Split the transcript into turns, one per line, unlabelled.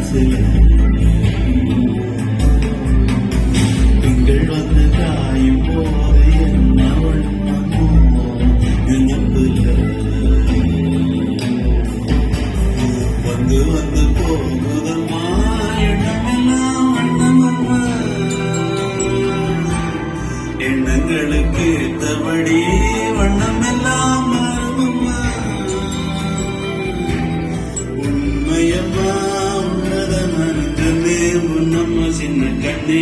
மனசுல திங்கள் வந்து காயும் போது என்ன வண்ணமோ நினைப்புல வந்து வந்து போகுதம்மா எண்ணமெல்லாம் வண்ணமம்மா எண்ணங்களுக்கு ஏத்தபடி வண்ணமெல்லாம் மாறுமம்மா உண்மையம்மா உன்னத மனக்கண்ணே உன்னம்மா சின்ன கண்ணே